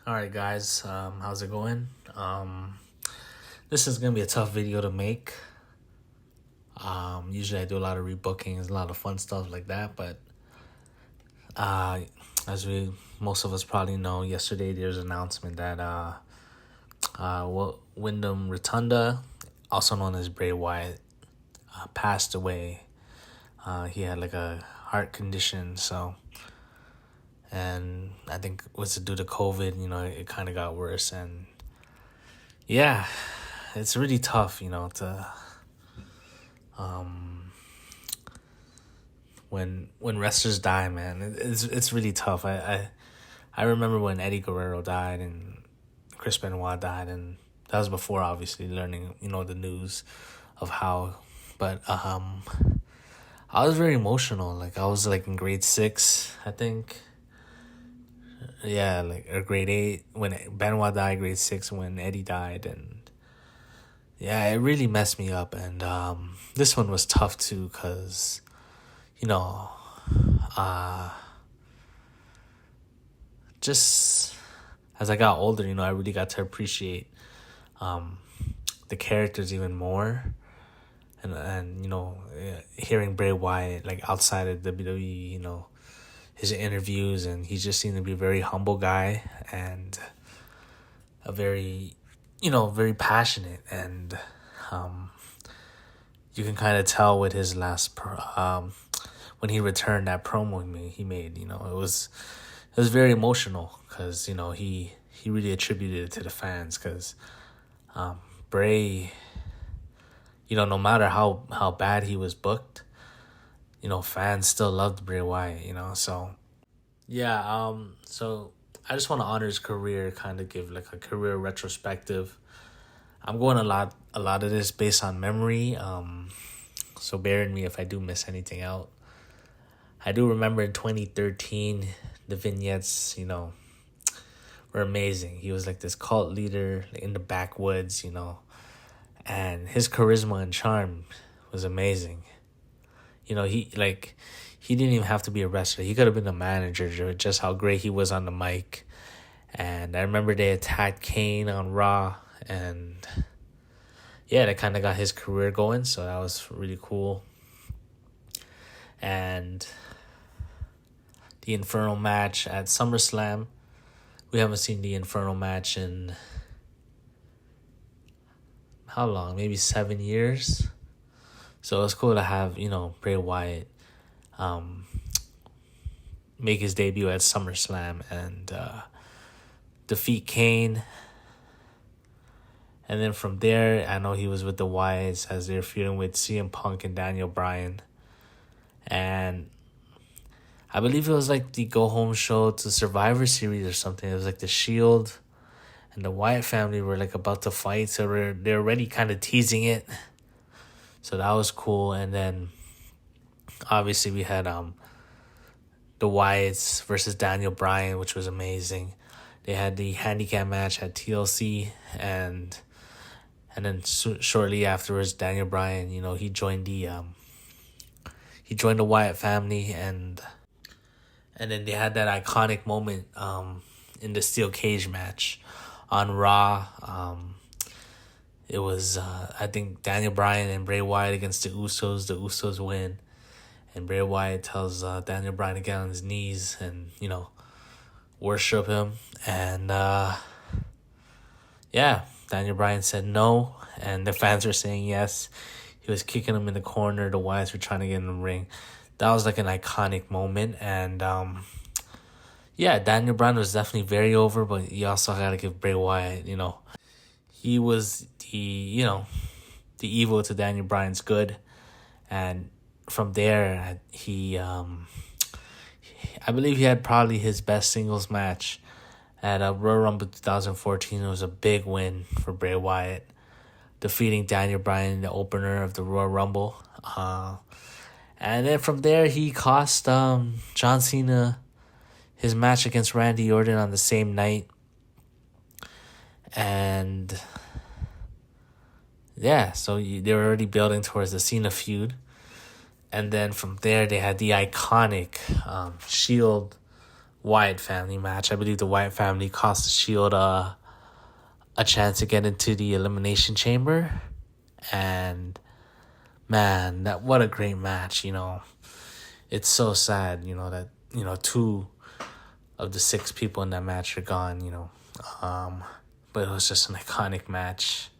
All right, guys. How's it going? This is gonna be a tough video to make. Usually I do a lot of rebookings, a lot of fun stuff like that. But uh, as most of us probably know, yesterday there's an announcement that Wyndham Rotunda, also known as Bray Wyatt, passed away. He had like a heart condition, and I think it was due to COVID. It kind of got worse, and yeah, it's really tough, to when wrestlers die, man. It's really tough. I remember when Eddie Guerrero died and Chris Benoit died, and that was before obviously learning, the news of how. But I was very emotional. Like I was like in grade 6, I think. Yeah, like or grade 8 when Benoit died, grade 6 when Eddie died, and yeah, it really messed me up. And this one was tough too, cause you know, uh, just as I got older, I really got to appreciate the characters even more, and hearing Bray Wyatt like outside of WWE, his interviews, and he just seemed to be a very humble guy and a very, very passionate, and you can kind of tell with his last when he returned that promo he made, it was very emotional because he really attributed it to the fans because Bray, no matter how bad he was booked, fans still loved Bray Wyatt, so yeah, so I just want to honor his career, kind of give like a career retrospective. I'm going a lot of this based on memory, so bear in me if I do miss anything out. I do remember in 2013, the vignettes, were amazing. He was like this cult leader in the backwoods, and his charisma and charm was amazing. He didn't even have to be a wrestler. He could have been a manager, just how great he was on the mic. And I remember they attacked Kane on Raw, and yeah, that kind of got his career going, so that was really cool. And the Inferno match at SummerSlam, we haven't seen the Inferno match in how long? Maybe 7 years. So it's cool to have, Bray Wyatt make his debut at SummerSlam and defeat Kane. And then from there, I know he was with the Wyatts as they're feuding with CM Punk and Daniel Bryan. And I believe it was like the go-home show to Survivor Series or something. It was like the Shield and the Wyatt family were like about to fight. So they're already kind of teasing it. So that was cool. And then obviously we had the Wyatts versus Daniel Bryan, which was amazing. They had the handicap match at TLC, and then shortly afterwards, Daniel Bryan, he joined the Wyatt family, and then they had that iconic moment in the steel cage match on Raw. It was I think Daniel Bryan and Bray Wyatt against the Usos. The Usos win, and Bray Wyatt tells Daniel Bryan to get on his knees and worship him. And yeah, Daniel Bryan said no, and the fans were saying yes. He was kicking him in the corner. The Wyatts were trying to get in the ring. That was like an iconic moment. And yeah, Daniel Bryan was definitely very over, but you also got to give Bray Wyatt, he was the evil to Daniel Bryan's good. And from there, I believe he had probably his best singles match at Royal Rumble 2014. It was a big win for Bray Wyatt, defeating Daniel Bryan in the opener of the Royal Rumble. And then from there, he cost John Cena his match against Randy Orton on the same night. And yeah, so they were already building towards the Cena feud. And then from there, they had the iconic Shield Wyatt family match. I believe the Wyatt family cost the Shield a chance to get into the Elimination Chamber. And man, what a great match, It's so sad, that, two of the 6 people in that match are gone, But it was just an iconic match.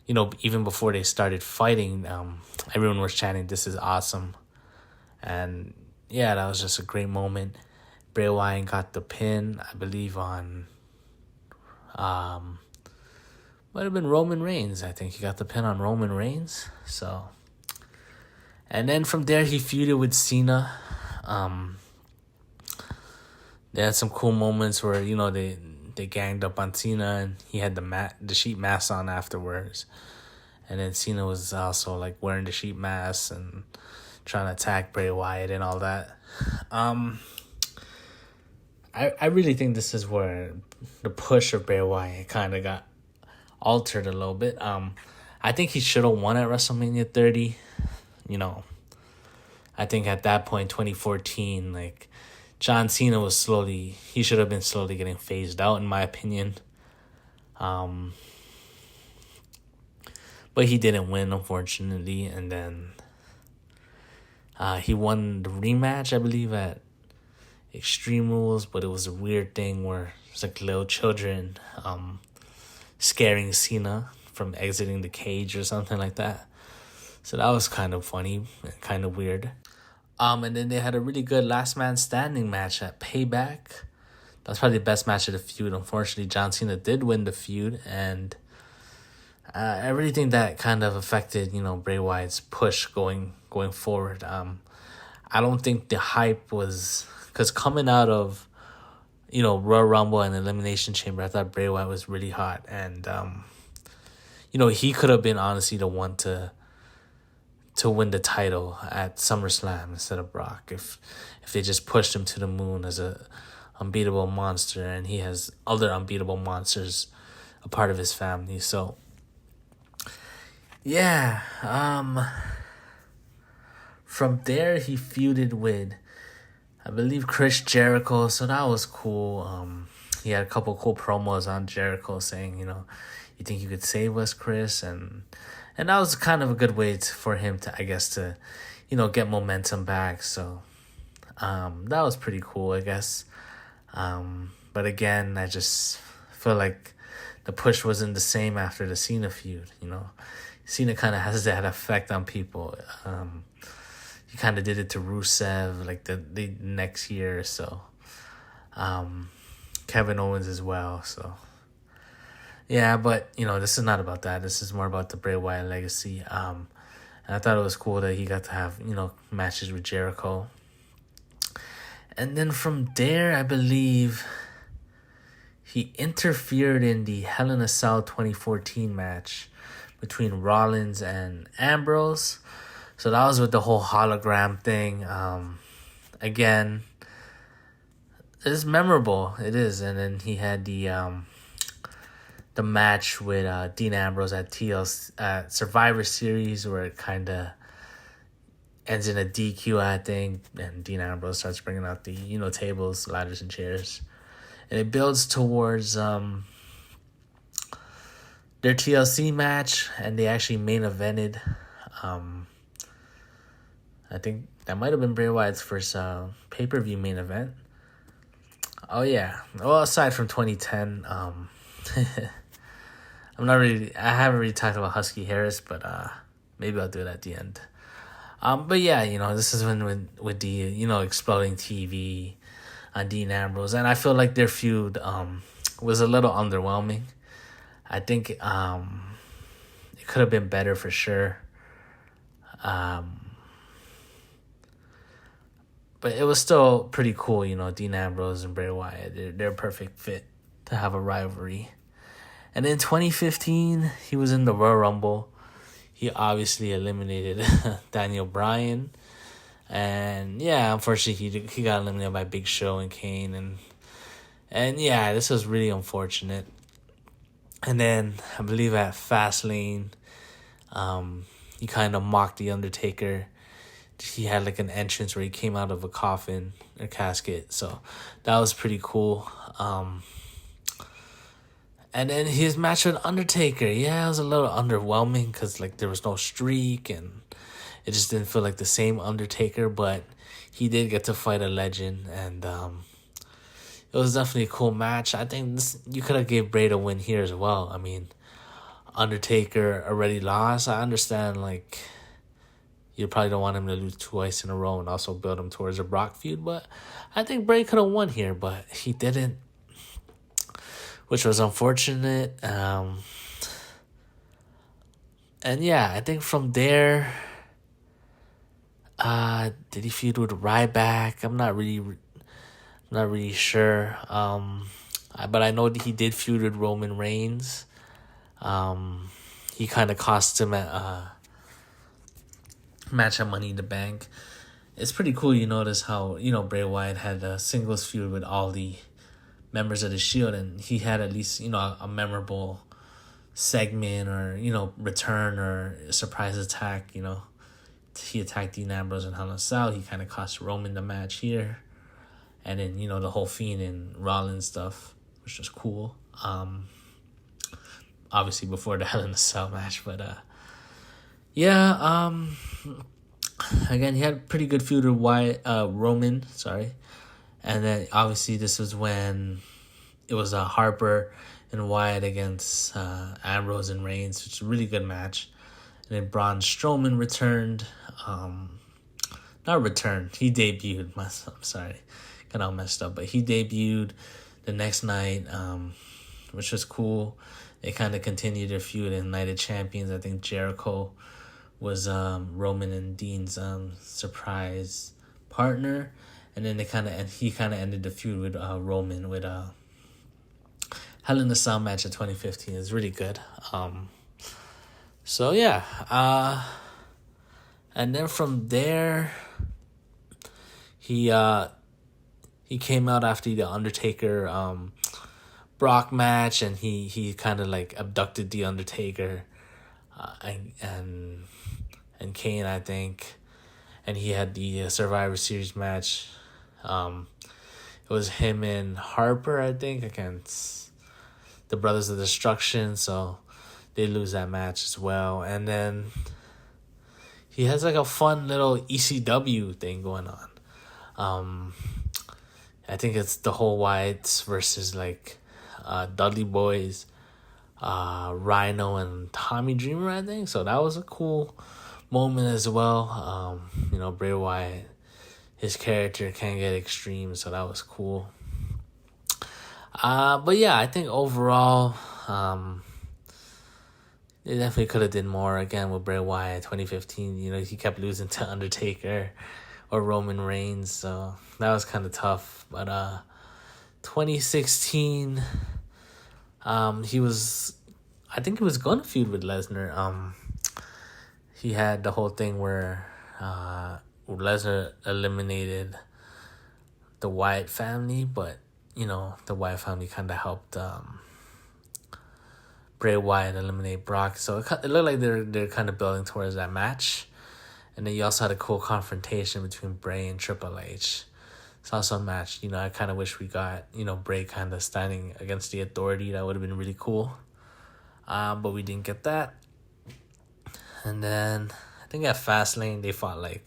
Even before they started fighting, everyone was chanting, "This is awesome." And yeah, that was just a great moment. Bray Wyatt got the pin, I believe, on might have been Roman Reigns. I think he got the pin on Roman Reigns. So, and then from there he feuded with Cena. They had some cool moments where they ganged up on Cena and he had the sheet mask on afterwards. And then Cena was also like wearing the sheet mask and trying to attack Bray Wyatt and all that. I really think this is where the push of Bray Wyatt kind of got altered a little bit. I think he should have won at WrestleMania 30. I think at that point, 2014, like John Cena he should have been slowly getting phased out, in my opinion. But he didn't win, unfortunately. And then he won the rematch, I believe, at Extreme Rules, but it was a weird thing where it's like little children scaring Cena from exiting the cage or something like that. So that was kind of funny, kind of weird. And then they had a really good last man standing match at Payback. That's probably the best match of the feud. Unfortunately, John Cena did win the feud, and I really think that kind of affected, Bray Wyatt's push going forward. I don't think the hype was, because coming out of, Royal Rumble and Elimination Chamber, I thought Bray Wyatt was really hot, and he could have been honestly the one to win the title at SummerSlam instead of Brock if they just pushed him to the moon as a unbeatable monster, and he has other unbeatable monsters a part of his family. So yeah, from there he feuded with, I believe, Chris Jericho, so that was cool. He had a couple cool promos on Jericho saying, "You think you could save us, Chris?" And that was kind of a good way for him to, I guess, to, get momentum back. So that was pretty cool, I guess. But again, I just feel like the push wasn't the same after the Cena feud, Cena kind of has that effect on people. He kind of did it to Rusev like the next year or so. Kevin Owens as well, so. Yeah, but, this is not about that. This is more about the Bray Wyatt legacy. And I thought it was cool that he got to have, matches with Jericho. And then from there, I believe he interfered in the Hell in a Cell 2014 match between Rollins and Ambrose. So that was with the whole hologram thing. Again, it's memorable. It is. And then he had the match with Dean Ambrose at Survivor Series, where it kind of ends in a DQ, I think, and Dean Ambrose starts bringing out the tables, ladders, and chairs, and it builds towards their TLC match, and they actually main evented. I think that might have been Bray Wyatt's first pay-per-view main event. Oh yeah, well, aside from 2010, I haven't really talked about Husky Harris, but maybe I'll do it at the end. But yeah, this is when with the, exploding TV on Dean Ambrose, and I feel like their feud was a little underwhelming. I think it could have been better for sure. But it was still pretty cool, Dean Ambrose and Bray Wyatt. They're a perfect fit to have a rivalry. And in 2015, he was in the Royal Rumble. He obviously eliminated Daniel Bryan. And yeah, unfortunately, he got eliminated by Big Show and Kane. And yeah, this was really unfortunate. And then I believe at Fastlane, he kind of mocked The Undertaker. He had like an entrance where he came out of a coffin or casket. So that was pretty cool. And then his match with Undertaker, yeah, it was a little underwhelming because like there was no streak and it just didn't feel like the same Undertaker. But he did get to fight a legend, and it was definitely a cool match. I think you could have gave Bray the win here as well. I mean, Undertaker already lost. I understand, like, you probably don't want him to lose twice in a row and also build him towards a Brock feud, but I think Bray could have won here, but he didn't, which was unfortunate. And yeah, I think from there, did he feud with Ryback? I'm not really sure. But I know that he did feud with Roman Reigns. He kind of cost him a match at Money in the Bank. It's pretty cool. You notice how, Bray Wyatt had a singles feud with all the members of the Shield, and he had at least, a memorable segment or, return or surprise attack. He attacked Dean Ambrose in Hell in a Cell. He kind of cost Roman the match here. And then, the whole Fiend and Rollins stuff, which was cool. Obviously before the Hell in a Cell match, but yeah. Again, he had a pretty good feud with Roman, and then obviously this was when it was Harper and Wyatt against Ambrose and Reigns, which is a really good match. And then Braun Strowman returned. Not returned. He debuted. I'm sorry, got all messed up, but he debuted the next night, which was cool. They kind of continued their feud in Night of Champions. I think Jericho was Roman and Dean's surprise partner, and then he kind of ended the feud with Roman with Hell in a Cell match at 2015. It's really good. So yeah, and then from there, he came out after the Undertaker Brock match, and he kind of like abducted the Undertaker and Kane, I think, and he had the Survivor Series match. It was him and Harper, I think, against the Brothers of Destruction, so they lose that match as well. And then he has like a fun little ECW thing going on. I think it's the whole Wyatts versus like Dudley Boys, Rhino and Tommy Dreamer, I think. So that was a cool moment as well. Bray Wyatt, his character can get extreme, so that was cool. But yeah, I think overall, they definitely could have did more again with Bray Wyatt 2015. He kept losing to Undertaker or Roman Reigns, so that was kind of tough. But 2016, I think he was going to feud with Lesnar. He had the whole thing where Lesnar eliminated the Wyatt family, but the Wyatt family kind of helped Bray Wyatt eliminate Brock. So it looked like they're kind of building towards that match. And then you also had a cool confrontation between Bray and Triple H. It's also a match, I kind of wish we got, Bray kind of standing against the Authority. That would have been really cool. But we didn't get that. And then I think at Fastlane, they fought like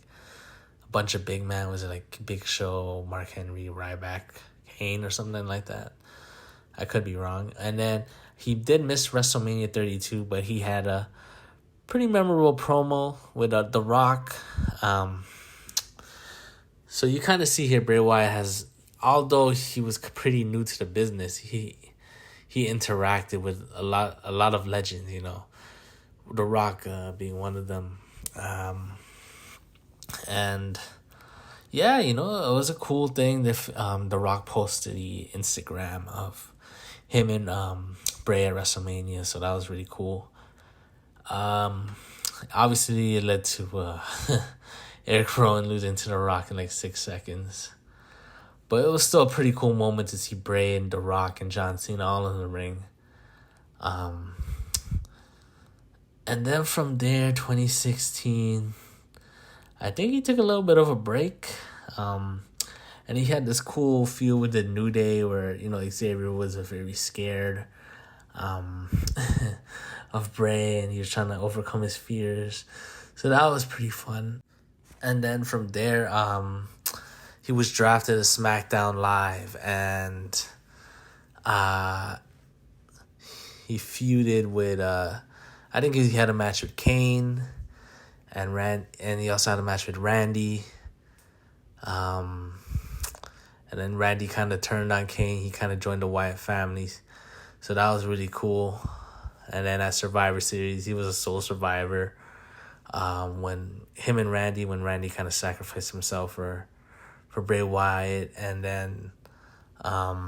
a bunch of big men. Was it like Big Show, Mark Henry, Ryback, Kane, or something like that? I could be wrong. And then he did miss WrestleMania 32, but he had a pretty memorable promo with The Rock. So you kind of see here Bray Wyatt has, although he was pretty new to the business, he interacted with a lot of legends, The Rock being one of them. And yeah, it was a cool thing that The Rock posted the Instagram of him and Bray at WrestleMania, so that was really cool. Obviously it led to Eric Rowan losing to The Rock in like 6 seconds. But it was still a pretty cool moment to see Bray and The Rock and John Cena all in the ring. And then from there, 2016, I think he took a little bit of a break. And he had this cool feel with the New Day where, Xavier was very scared um, of Bray, and he was trying to overcome his fears. So that was pretty fun. And then from there, he was drafted to SmackDown Live, and he feuded with, I think he had a match with Kane, and he also had a match with Randy. And then Randy kind of turned on Kane. He kind of joined the Wyatt family. So that was really cool. And then at Survivor Series, he was a sole survivor. When Randy kind of sacrificed himself for Bray Wyatt. And then I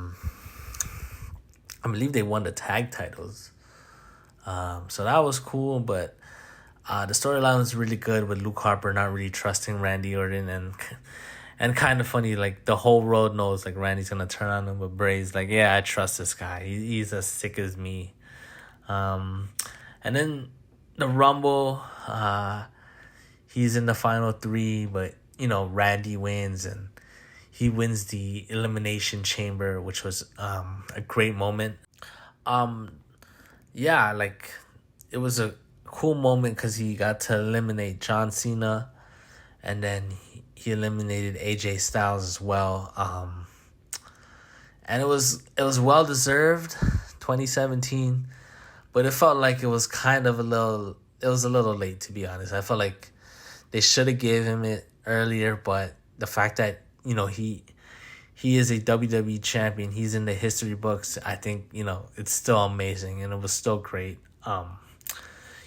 believe they won the tag titles. So that was cool. But the storyline was really good with Luke Harper not really trusting Randy Orton, and kind of funny, like the whole road knows like Randy's gonna turn on him, but Bray's like, yeah, I trust this guy. He's as sick as me. And then the Rumble, he's in the final three, but Randy wins, and he wins the Elimination Chamber, which was a great moment. Yeah, like it was a cool moment because he got to eliminate John Cena, and then he eliminated AJ Styles as well. And it was well deserved, 2017, but it felt like it was a little late, to be honest. I felt like they should have gave him it earlier, but the fact that he is a WWE champion, he's in the history books. I think it's still amazing, and it was still great.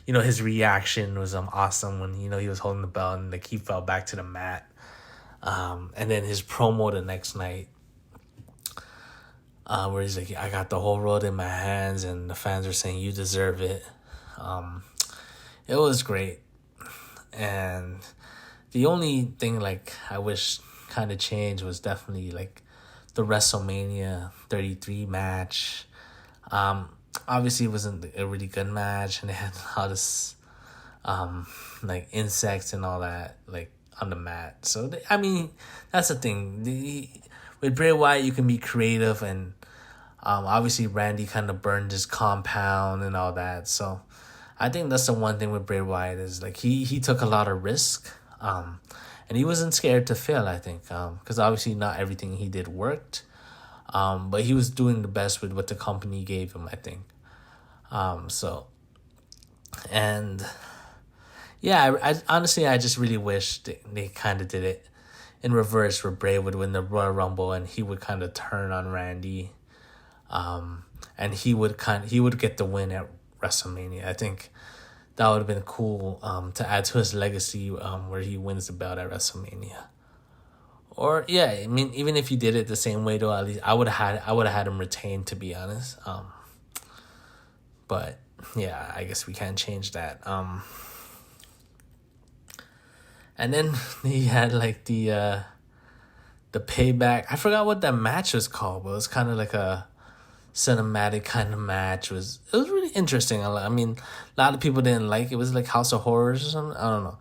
His reaction was awesome when he was holding the belt and like he fell back to the mat. And then his promo the next night, where he's like, I got the whole road in my hands, and the fans are saying you deserve it. It was great. And the only thing like I wish kind of changed was definitely like the WrestleMania 33 match. Obviously it wasn't a really good match, and they had all this like insects and all that like on the mat. So that's the thing. With Bray Wyatt, you can be creative, and obviously Randy kind of burned his compound and all that. So I think that's the one thing with Bray Wyatt is like he took a lot of risk, and he wasn't scared to fail. I think because obviously not everything he did worked, but he was doing the best with what the company gave him, I think. And yeah, I honestly I just really wish they kind of did it in reverse, where Bray would win the Royal Rumble and he would kind of turn on Randy, and he would get the win at WrestleMania. I think that would have been cool to add to his legacy, where he wins the belt at WrestleMania. Or yeah, even if you did it the same way though, at least I would have had him retain, to be honest. But yeah, I guess we can't change that. And then he had like the payback. I forgot what that match was called, but it was kind of like a cinematic kind of match. It was really interesting. A lot of people didn't like it. It was like House of Horrors or something. I don't know,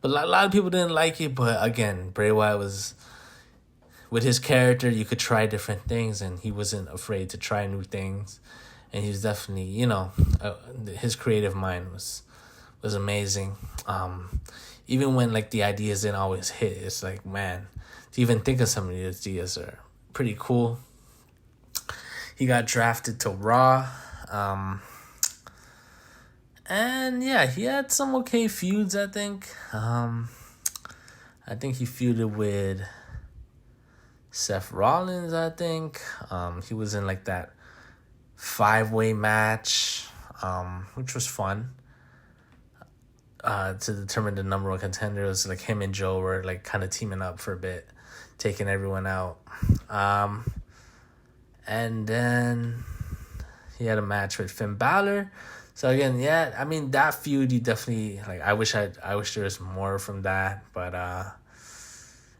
but a lot of people didn't like it. But again, Bray Wyatt was, with his character, you could try different things, and he wasn't afraid to try new things. And he's definitely, his creative mind was amazing. Even when like the ideas didn't always hit, it's like, man, to even think of some of these ideas are pretty cool. He got drafted to Raw. And yeah, he had some okay feuds, I think. I think he feuded with Seth Rollins, I think. He was in like that 5-way match, which was fun. To determine the number one contender. It was like him and Joe were like kind of teaming up for a bit, taking everyone out. And then he had a match with Finn Balor. So again, yeah, that feud, you definitely like. I wish there was more from that, but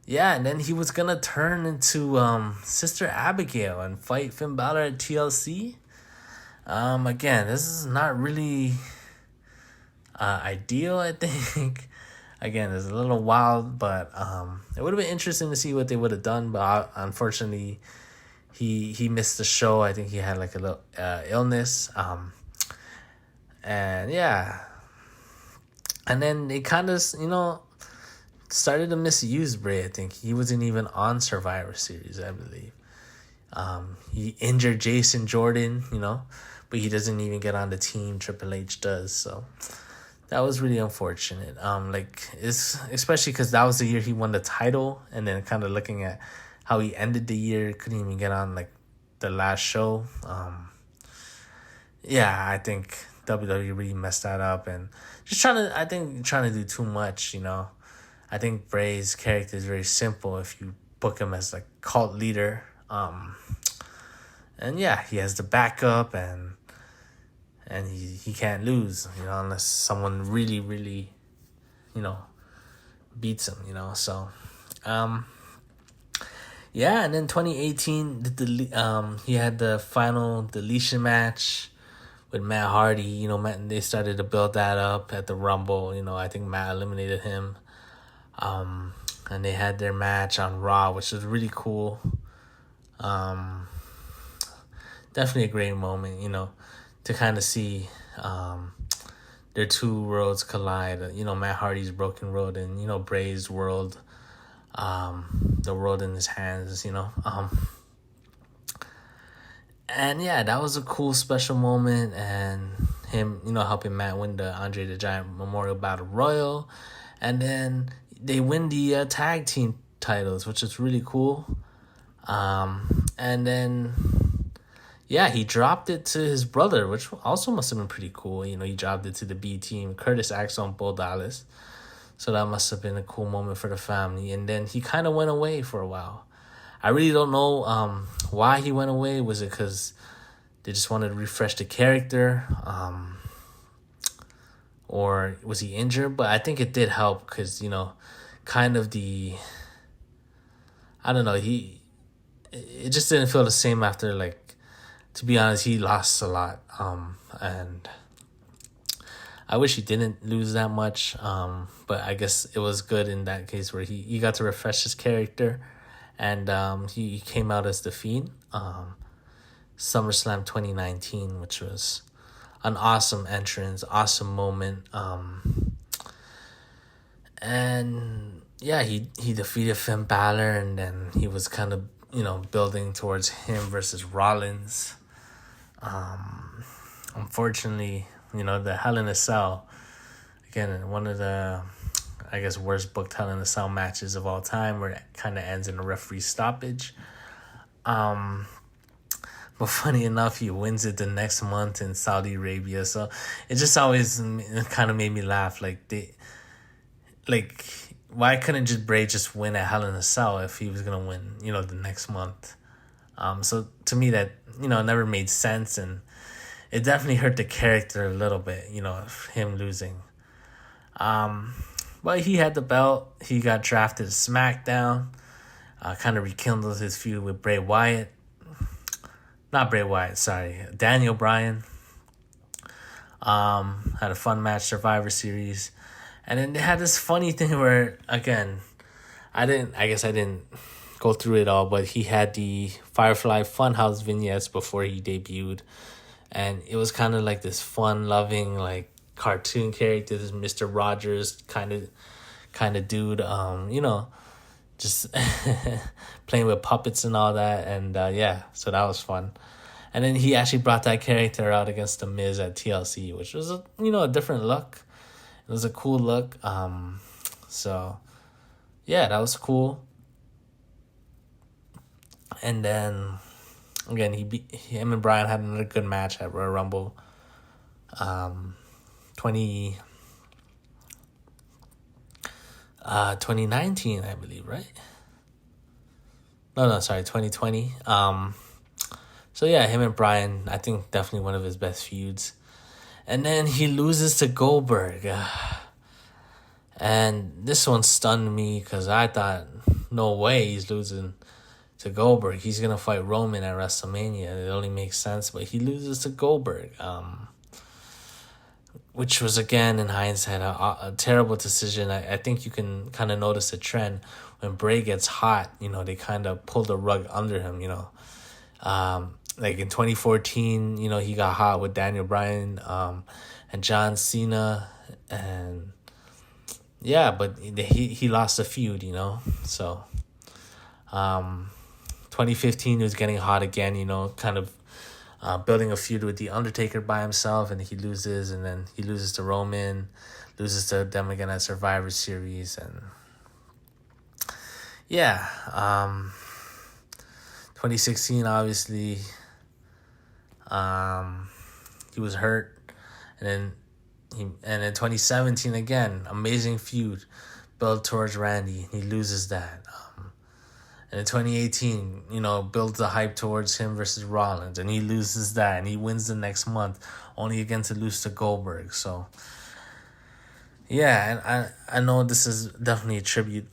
yeah. And then he was gonna turn into Sister Abigail and fight Finn Balor at TLC. Again, this is not really ideal, I think. again, it's a little wild, but it would have been interesting to see what they would have done. But unfortunately, he missed the show. I think he had like a little illness. And yeah, and then they kind of started to misuse Bray. I think he wasn't even on Survivor Series, I believe. He injured Jason Jordan, but he doesn't even get on the team. Triple H does, so that was really unfortunate. It's especially because that was the year he won the title, and then kind of looking at how he ended the year, couldn't even get on like the last show. Yeah, I think WWE really messed that up, and just trying to do too much. I think Bray's character is very simple if you book him as like cult leader. And yeah, he has the backup, and he can't lose, unless someone really, really, beats him, So, yeah, and then 2018, he had the final deletion match with Matt Hardy. They started to build that up at the Rumble. I think Matt eliminated him. And they had their match on Raw, which was really cool. Definitely a great moment, to kind of see their two worlds collide. Matt Hardy's broken world and, Bray's world, the world in his hands, and yeah, that was a cool special moment, and him, helping Matt win the Andre the Giant Memorial Battle Royal, and then they win the tag team titles, which is really cool. And then, yeah, he dropped it to his brother, which also must have been pretty cool. He dropped it to the B team, Curtis Axel and Bo Dallas. So that must have been a cool moment for the family. And then he kind of went away for a while. I really don't know why he went away. Was it because they just wanted to refresh the character? Or was he injured? But I think it did help because, kind of I don't know, it just didn't feel the same after, like, to be honest, he lost a lot. And I wish he didn't lose that much. But I guess it was good in that case where he got to refresh his character. And he came out as the Fiend. SummerSlam 2019, which was an awesome entrance, awesome moment. And yeah, he defeated Finn Balor, and then he was kind of, building towards him versus Rollins. Unfortunately, the Hell in a Cell, again, one of the, I guess, worst booked Hell in a Cell matches of all time, where it kind of ends in a referee stoppage. But funny enough, he wins it the next month in Saudi Arabia. So it just always kind of made me laugh. Why couldn't Bray just win at Hell in a Cell if he was going to win, the next month? So to me that, never made sense. And it definitely hurt the character a little bit, of him losing. But he had the belt. He got drafted to SmackDown. Kind of rekindled his feud with Bray Wyatt. Not Bray Wyatt, sorry. Daniel Bryan. Had a fun match, Survivor Series. And then they had this funny thing where, again, I guess I didn't go through it all, but he had the Firefly Funhouse vignettes before he debuted. And it was kind of like this fun-loving, like, cartoon character, this Mr. Rogers kind of dude, just playing with puppets and all that. And yeah, so that was fun. And then he actually brought that character out against The Miz at TLC, which was a different look. It was a cool look. So yeah, that was cool. And then again, him and Bryan had another good match at Royal Rumble. 2019, I believe, right? No, sorry, 2020. So yeah, him and Bryan, I think definitely one of his best feuds. And then he loses to Goldberg. And this one stunned me because I thought, no way he's losing to Goldberg. He's going to fight Roman at WrestleMania. It only makes sense, but he loses to Goldberg. which was, again, in hindsight, a terrible decision. I think you can kind of notice a trend when Bray gets hot. They kind of pull the rug under him. Like in 2014, he got hot with Daniel Bryan, and John Cena, and yeah, but he lost the feud. So 2015 he was getting hot again. Kind of building a feud with The Undertaker by himself, and he loses, and then he loses to Roman, loses to them again at Survivor Series, and yeah, 2016 obviously, he was hurt, and then 2017 again, amazing feud, build towards Randy, he loses that. And in 2018, builds the hype towards him versus Rollins, and he loses that, and he wins the next month, only again to lose to Goldberg. So, yeah, and I know this is definitely a tribute,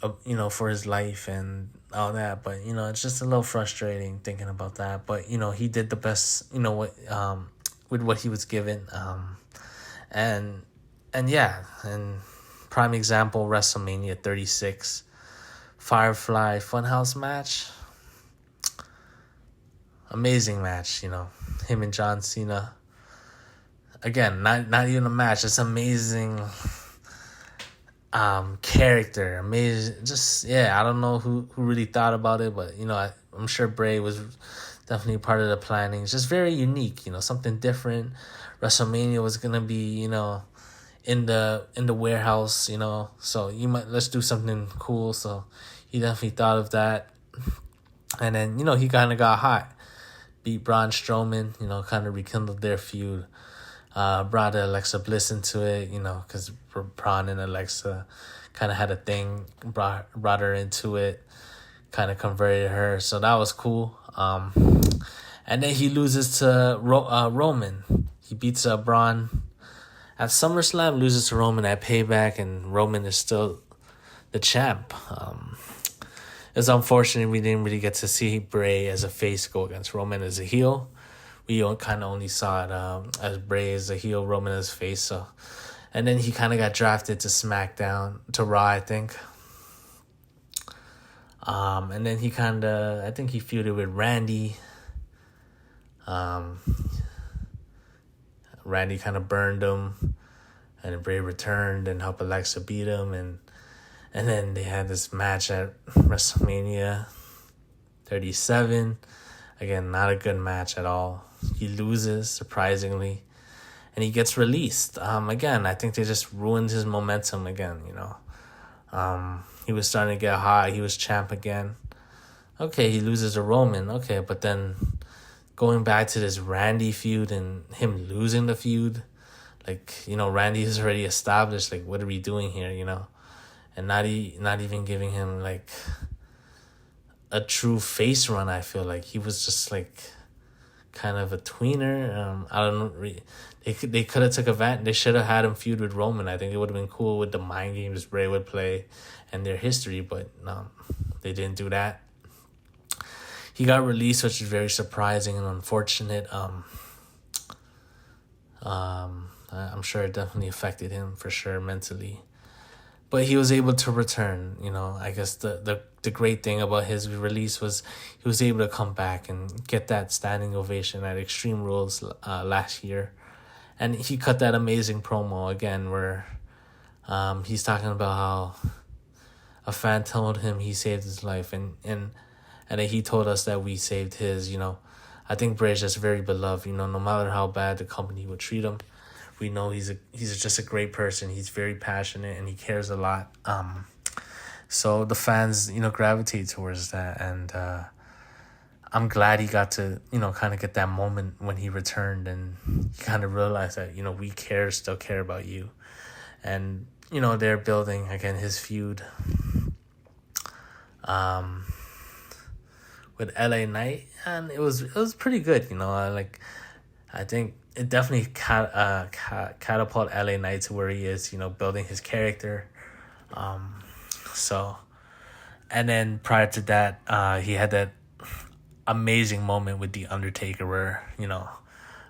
for his life and all that, but it's just a little frustrating thinking about that. But he did the best, with what he was given, and yeah, and prime example, WrestleMania 36. Firefly Funhouse match. Amazing match, him and John Cena. Again, not even a match, just amazing character. Amazing, just, yeah, I don't know who really thought about it, but I'm sure Bray was definitely part of the planning. It's just very unique, something different. WrestleMania was gonna be, in the warehouse, so let's do something cool. So he definitely thought of that, and then he kind of got hot, beat Braun Strowman, kind of rekindled their feud, brought Alexa Bliss into it, because Braun and Alexa kind of had a thing, brought her into it, kind of converted her, so that was cool. And then he loses to Roman. He beats Braun at SummerSlam, loses to Roman at Payback, and Roman is still the champ. It's unfortunate we didn't really get to see Bray as a face go against Roman as a heel. We kind of only saw it as Bray as a heel, Roman as face. So, and then he kind of got drafted to SmackDown, to Raw, I think. And then he I think he feuded with Randy. Randy kind of burned him, and Bray returned and helped Alexa beat him, and then they had this match at WrestleMania 37. Again, not a good match at all. He loses, surprisingly, and he gets released. Again, I think they just ruined his momentum again, He was starting to get hot. He was champ again. Okay, he loses to Roman. Okay, but then going back to this Randy feud and him losing the feud, like, Randy is already established. Like, what are we doing here, And not even giving him, like, a true face run, I feel like. He was just, like, kind of a tweener. I don't know. They could have took advantage. They should have had him feud with Roman. I think it would have been cool with the mind games Bray would play and their history, but no, they didn't do that. He got released, which is very surprising and unfortunate. I'm sure it definitely affected him for sure mentally. But he was able to return, I guess the great thing about his release was he was able to come back and get that standing ovation at Extreme Rules last year. And he cut that amazing promo again where he's talking about how a fan told him he saved his life, and then he told us that we saved his. I think Bray's just very beloved, no matter how bad the company would treat him. We know he's just a great person. He's very passionate and he cares a lot. So the fans, gravitate towards that, and I'm glad he got to, kind of get that moment when he returned and he kind of realized that, we still care about you. And, they're building, again, his feud with LA Knight, and it was pretty good, I think it definitely catapult LA Knight to where he is, building his character. So, and then prior to that, he had that amazing moment with The Undertaker where,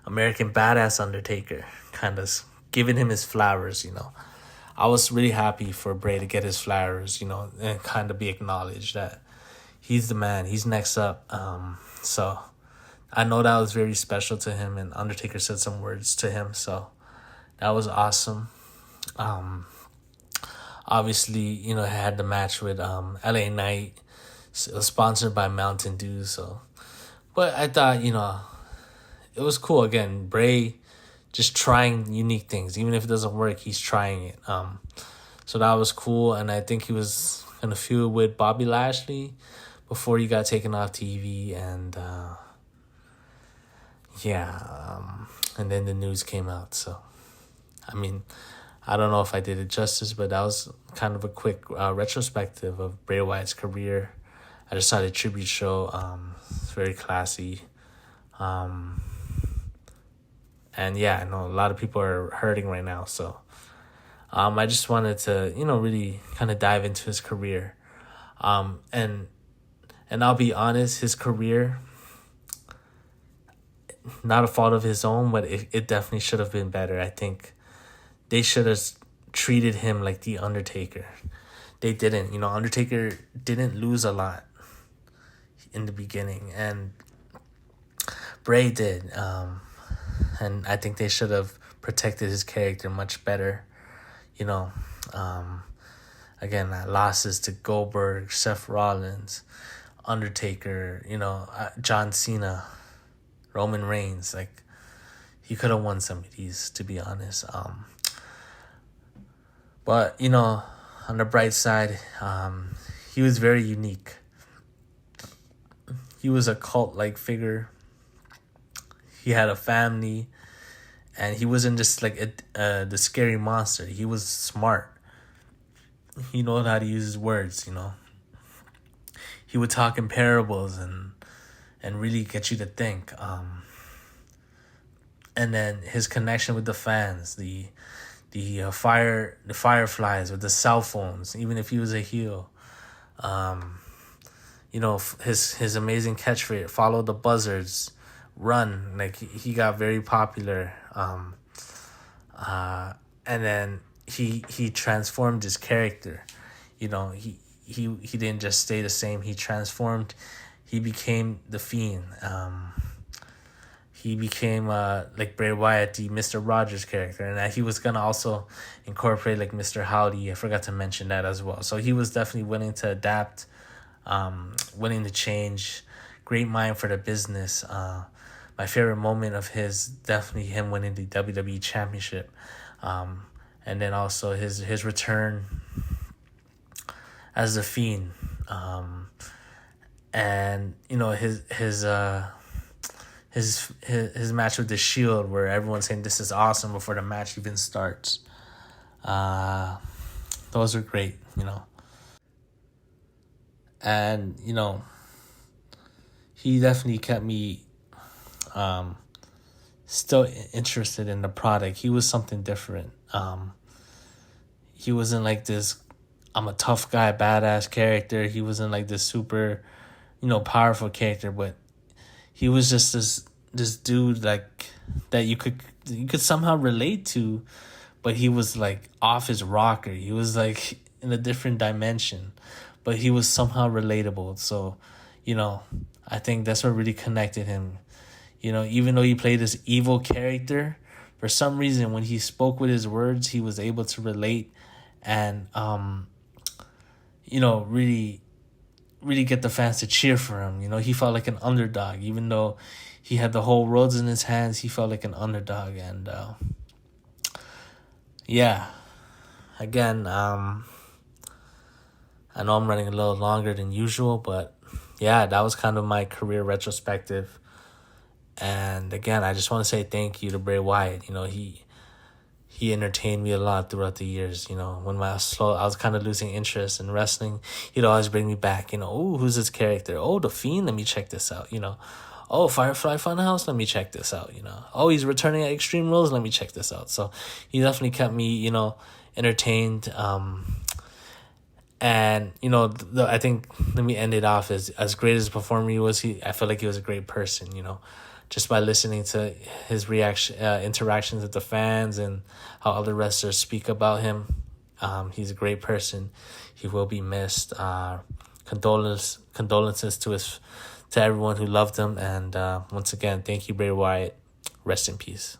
American Badass Undertaker kind of giving him his flowers, I was really happy for Bray to get his flowers, and kind of be acknowledged that he's the man. He's next up. So I know that was very special to him, and Undertaker said some words to him. So that was awesome. Obviously, I had the match with LA Knight. It was sponsored by Mountain Dew. So, but I thought, it was cool. Again, Bray just trying unique things. Even if it doesn't work, he's trying it. So that was cool. And I think he was going to feud with Bobby Lashley before he got taken off TV. And and then the news came out. So, I mean, I don't know if I did it justice, but that was kind of a quick retrospective of Bray Wyatt's career. I just saw the tribute show. It's very classy. And yeah, I know a lot of people are hurting right now. So I just wanted to, really kind of dive into his career. And I'll be honest, his career, not a fault of his own, but it definitely should have been better. I think they should have treated him like The Undertaker. They didn't. Undertaker didn't lose a lot in the beginning, and Bray did. And I think they should have protected his character much better. Again, losses to Goldberg, Seth Rollins, Undertaker, John Cena, Roman Reigns. Like, he could have won some of these, to be honest. But, on the bright side, he was very unique. He was a cult-like figure. He had a family, and he wasn't just like the scary monster. He was smart. He knew how to use his words, He would talk in parables and really get you to think. And then his connection with the fans, the Fireflies with the cell phones, even if he was a heel. His amazing catchphrase, follow the buzzards, run. Like, he got very popular. And then he transformed his character. He didn't just stay the same. He transformed. He became the Fiend. He became like Bray Wyatt, the Mr. Rogers character, and he was gonna also incorporate like Mr. Howdy. I forgot to mention that as well. So he was definitely willing to adapt, willing to change. Great mind for the business. My favorite moment of his, definitely him winning the WWE Championship, and then also his return as the Fiend, and his match with the Shield, where everyone's saying this is awesome before the match even starts. Those are great, and he definitely kept me still interested in the product. He was something different. He wasn't like this I'm a tough guy, badass character. He wasn't like this super, powerful character, but he was just this dude like that you could somehow relate to, but he was like off his rocker. He was like in a different dimension, but he was somehow relatable. So, I think that's what really connected him. Even though he played this evil character, for some reason when he spoke with his words, he was able to relate and really really get the fans to cheer for him. He felt like an underdog. Even though he had the whole world in his hands, he felt like an underdog. And again, I know I'm running a little longer than usual, but yeah, that was kind of my career retrospective. And again, I just want to say thank you to Bray Wyatt. He entertained me a lot throughout the years. When I was kind of losing interest in wrestling, he'd always bring me back. Oh, who's this character? Oh, The Fiend, let me check this out. Oh, Firefly Funhouse, let me check this out. Oh, he's returning at Extreme Rules, let me check this out. So he definitely kept me, entertained. And I think, let me end it off as great as a performer he was. I felt like he was a great person. just by listening to his interactions with the fans and how other wrestlers speak about him. He's a great person. He will be missed. Condolences to everyone who loved him. And once again, thank you, Bray Wyatt. Rest in peace.